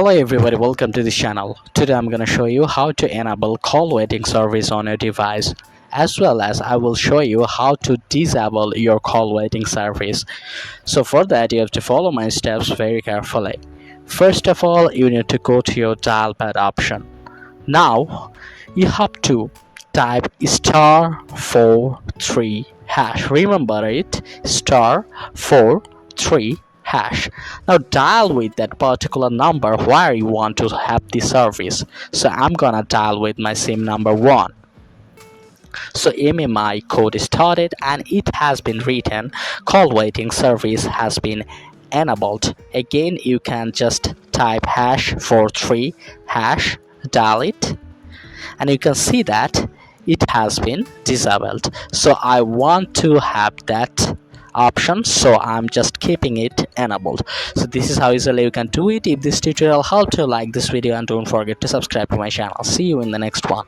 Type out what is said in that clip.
Hello everybody, welcome to the channel. Today I'm gonna show you how to enable call waiting service on your device, as well as I will show you how to disable your call waiting service. So for that you have to follow my steps very carefully. First of all, you need to go to your dial pad option. Now you have to type *43#. Remember it, *43#. Now dial with that particular number where you want to have the service. So I'm gonna dial with my sim number 1. So MMI code is started and it has been written call waiting service has been enabled. Again, you can just type #43#, dial it, and you can see that it has been disabled. So I want to have that option, so I'm just keeping it enabled. So this is how easily you can do it. If this tutorial helped you, like this video and don't forget to subscribe to my channel. See you in the next one.